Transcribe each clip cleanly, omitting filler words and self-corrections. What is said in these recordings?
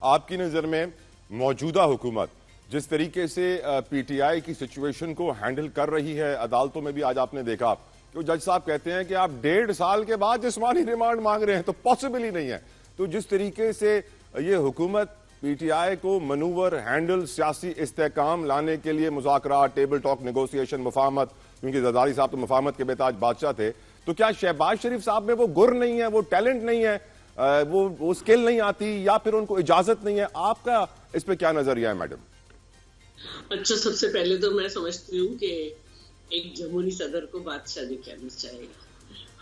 آپ کی نظر میں موجودہ حکومت جس طریقے سے پی ٹی آئی کی سچویشن کو ہینڈل کر رہی ہے، عدالتوں میں بھی آج آپ نے دیکھا کہ جج صاحب کہتے ہیں کہ آپ 1.5 سال کے بعد جسمانی ریمانڈ مانگ رہے ہیں تو پاسبل ہی نہیں ہے. تو جس طریقے سے یہ حکومت پی ٹی آئی کو منور ہینڈل سیاسی استحکام لانے کے لیے مذاکرات، ٹیبل ٹاک، نیگوسیشن، مفاہمت، کیونکہ زرداری صاحب تو مفاہمت کے بے تاج بادشاہ تھے، تو کیا شہباز شریف صاحب میں وہ گر نہیں ہے، وہ ٹیلنٹ نہیں ہے، وہ سکل نہیں آتی، یا پھر ان کو اجازت نہیں ہے؟ آپ کا اس پہ کیا نظریہ ہے میڈم؟ اچھا، سب سے پہلے تو میں سمجھتی ہوں کہ ایک جمہوری صدر کو بادشاہ نہیں کہنا چاہیے.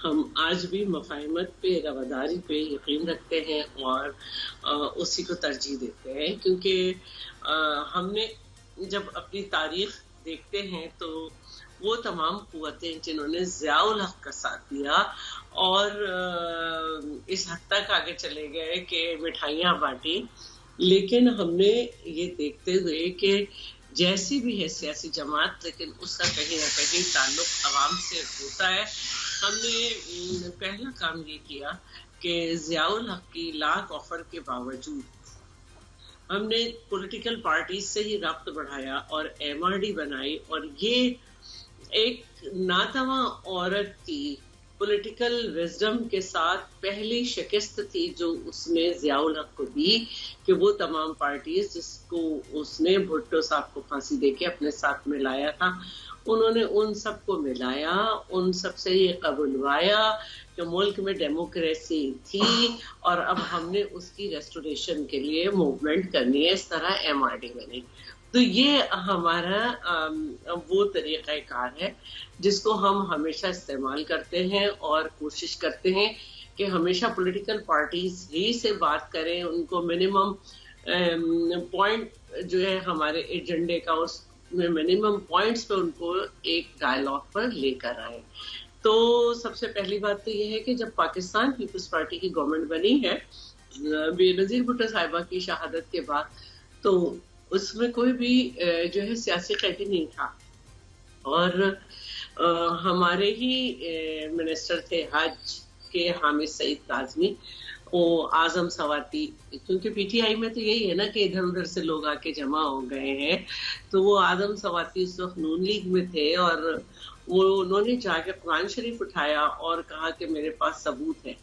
ہم آج بھی مفاہمت پہ، رواداری پہ یقین رکھتے ہیں اور اسی کو ترجیح دیتے ہیں، کیونکہ ہم نے جب اپنی تاریخ دیکھتے ہیں تو وہ تمام قوتیں جنہوں نے ضیاء الحق کا ساتھ دیا اور اس حد تک آگے چلے گئے کہ مٹھائیاں بانٹی، لیکن ہم نے یہ دیکھتے ہوئے کہ جیسی بھی ہے سیاسی جماعت، لیکن اس کا کہیں نہ کہیں تعلق عوام سے ہوتا ہے. ہم نے پہلا کام یہ کیا کہ ضیاء الحق کی لاکھ آفر کے باوجود ہم نے پولیٹیکل پارٹیز سے ہی رابطہ بڑھایا اور ایم آر ڈی بنائی، اور یہ ایک ناتواں عورت کی پولیٹیکل وزڈم کے ساتھ پہلی شکست تھی جو اس نے ضیاء الحق کو دی، کہ وہ تمام پارٹیز جس کو اس نے بھٹو صاحب کو پھانسی دے کے اپنے ساتھ ملایا تھا، انہوں نے ان سب کو ملایا، ان سب سے یہ قبولوایا کہ ملک میں ڈیموکریسی تھی اور اب ہم نے اس کی ریسٹوریشن کے لیے موومنٹ کرنی ہے. اس طرح ایم آر ڈی بنی. تو یہ ہمارا وہ طریقہ کار ہے جس کو ہم ہمیشہ استعمال کرتے ہیں اور کوشش کرتے ہیں کہ ہمیشہ پولیٹیکل پارٹیز ہی سے بات کریں، ان کو منیمم پوائنٹ جو ہے ہمارے ایجنڈے کا، اس میں منیمم پوائنٹس پہ ان کو ایک ڈائلاگ پر لے کر آئے. تو سب سے پہلی بات تو یہ ہے کہ جب پاکستان پیپلز پارٹی کی گورنمنٹ بنی ہے بے نظیر بھٹو صاحبہ کی شہادت کے بعد، تو اس میں کوئی بھی جو ہے سیاسی قیدی نہیں تھا، اور ہمارے ہی منسٹر تھے حج کے حامد سعید کاظمی، وہ اعظم سواتی، کیونکہ پی ٹی آئی میں تو یہی ہے نا کہ ادھر ادھر سے لوگ آ کے جمع ہو گئے ہیں، تو وہ اعظم سواتی اس وقت نون لیگ میں تھے، اور وہ انہوں نے جا کے قرآن شریف اٹھایا اور کہا کہ میرے پاس ثبوت ہے.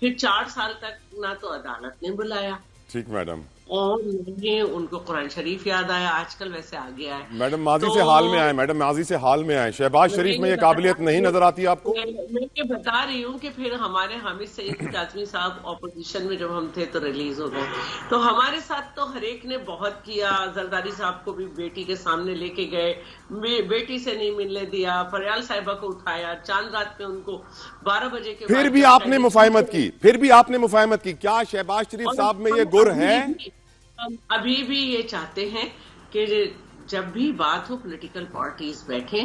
پھر 4 سال تک نہ تو عدالت نے بلایا، ٹھیک میڈم، اور ان کو قرآن شریف یاد آیا. آج کل ویسے آ گیا ہے میڈم ماضی سے حال میں آئے، میڈم ماضی سے حال میں آئے. شہباز شریف میں یہ قابلیت نہیں نظر آتی آپ کو؟ میں یہ بتا رہی ہوں کہ پھر ہمارے حامد سعید کاظمی صاحب اپوزیشن میں جب ہم تھے تو ریلیز ہو گئے. تو ہمارے ساتھ تو ہر ایک نے بہت کیا. زرداری صاحب کو بھی بیٹی کے سامنے لے کے گئے، بیٹی سے نہیں ملنے دیا. فریال صاحبہ کو اٹھایا، چاند رات میں ان کو 12 بجے کے پھر بھی آپ نے مفاہمت کی، پھر بھی آپ نے مفاہمت کی. کیا شہباز شریف صاحب میں یہ گر ہے؟ ابھی بھی یہ چاہتے ہیں کہ جب بھی بات ہو پولیٹیکل پارٹیز بیٹھیں.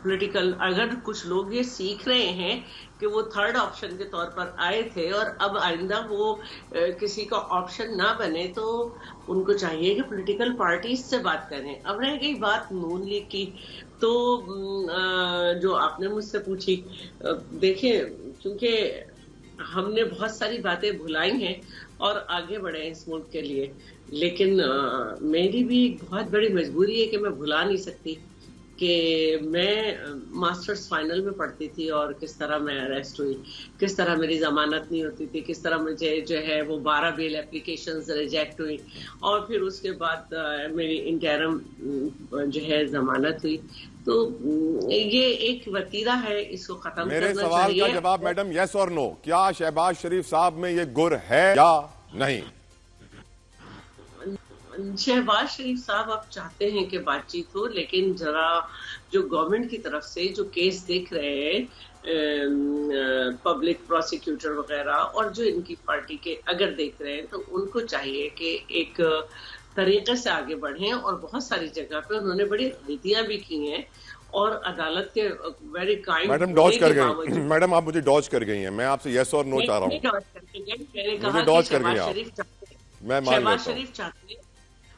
پولیٹیکل اگر کچھ لوگ یہ سیکھ رہے ہیں کہ وہ تھرڈ آپشن کے طور پر آئے تھے اور اب آئندہ وہ کسی کا آپشن نہ بنے، تو ان کو چاہیے کہ پولیٹیکل پارٹیز سے بات کریں. اب رہ گئی بات نون لیگ کی، تو جو آپ نے مجھ سے پوچھی، دیکھیں کیونکہ ہم نے بہت ساری باتیں بھلائی ہیں اور آگے بڑھے ہیں اس ملک کے لیے، لیکن میری بھی ایک بہت بڑی مجبوری ہے کہ میں بھلا نہیں سکتی کہ میں ماسٹرز فائنل میں پڑھتی تھی اور کس طرح میں اریسٹ ہوئی، کس طرح میری ضمانت نہیں ہوتی تھی، کس طرح مجھے جو ہے وہ 12 بیل اپلیکیشنز ریجیکٹ ہوئی، اور پھر اس کے بعد میری انٹرم جو ہے ضمانت ہوئی. تو یہ ایک وتیرہ ہے، اس کو ختم کرنا چاہیے. میرے سوال کا جواب میڈم یس اور نو، کیا شہباز شریف صاحب میں یہ گر ہے یا نہیں؟ شہباز شریف صاحب اب چاہتے ہیں کہ بات چیت ہو، لیکن ذرا جو گورنمنٹ کی طرف سے جو کیس دیکھ رہے ہیں پبلک پروسیکیوٹر وغیرہ، اور جو ان کی پارٹی کے اگر دیکھ رہے ہیں، تو ان کو چاہیے کہ ایک طریقے سے آگے بڑھیں. اور بہت ساری جگہ پہ انہوں نے بڑی غلطیاں بھی کی ہیں، اور عدالت کے ویری کائنڈ میڈم ڈاج کر گئی. میڈم آپ مجھے ڈاج کر گئی ہیں، میں آپ سے یس اور نو چاہ رہا ہوں. میں نے کہا کہ شہباز شریف چاہتے ہیں،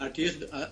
RTS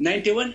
91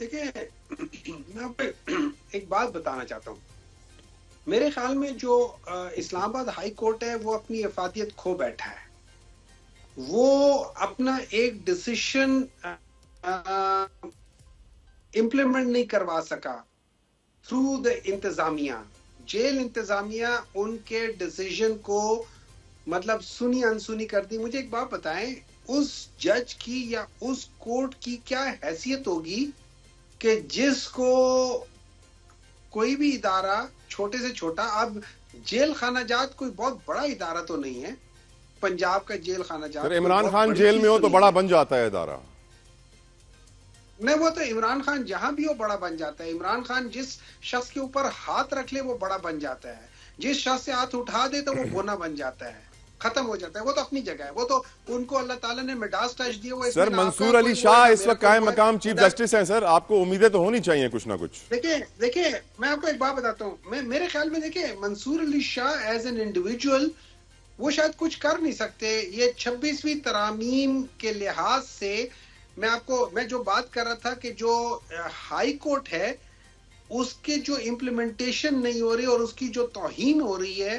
دیکھیں میں آپ کو ایک بات بتانا چاہتا ہوں. میرے خیال میں جو اسلام آباد ہائی کورٹ ہے وہ اپنی افادیت کھو بیٹھا ہے. وہ اپنا ایک ڈیسیشن امپلیمنٹ نہیں کروا سکا تھرو دا انتظامیہ. جیل انتظامیہ ان کے ڈیسیژن کو مطلب سنی انسنی کر دی. مجھے ایک بات بتائیں, اس جج کی یا اس کورٹ کی کیا حیثیت ہوگی کہ جس کو کوئی بھی ادارہ چھوٹے سے چھوٹا, اب جیل خانہ جات کوئی بہت بڑا ادارہ تو نہیں ہے, پنجاب کا جیل خانہ جات عمران خان جیل میں ہو تو بڑا بن جاتا ہے ادارہ. نہیں, وہ تو عمران خان جہاں بھی ہو بڑا بن جاتا ہے. عمران خان جس شخص کے اوپر ہاتھ رکھ لے وہ بڑا بن جاتا ہے, جس شخص سے ہاتھ اٹھا دے تو وہ گونا بن جاتا ہے, ختم ہو جاتا ہے. وہ تو اپنی جگہ ہے, وہ تو ان کو اللہ تعالیٰ نے مڈاس ٹچ دیا. وہ سر منصور علی شاہ اس وقت قائم مقام چیف جسٹس ہیں. سر آپ کو امیدیں تو ہونی چاہیے کچھ نہ کچھ. دیکھیں میں آپ کو ایک بات بتاتا ہوں. میرے خیال میں دیکھیں منصور Ali Shah as an individual وہ شاید کچھ کر نہیں سکتے. یہ 26ویں ترامیم کے لحاظ سے میں جو بات کر رہا تھا کہ جو ہائی کورٹ ہے اس کے جو امپلیمنٹیشن نہیں ہو رہی اور اس کی جو توہین ہو رہی ہے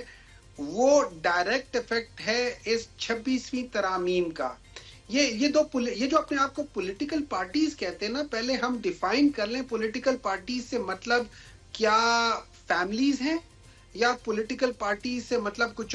وہ ڈائریکٹ افیکٹ ہے اس 26ویں ترامیم کا. یہ جو اپنے آپ کو پولیٹیکل پارٹیز کہتے ہیں نا, پہلے ہم ڈیفائن کر لیں پولیٹیکل پارٹیز سے مطلب کیا فیملیز ہیں یا پولیٹیکل پارٹیز سے مطلب کچھ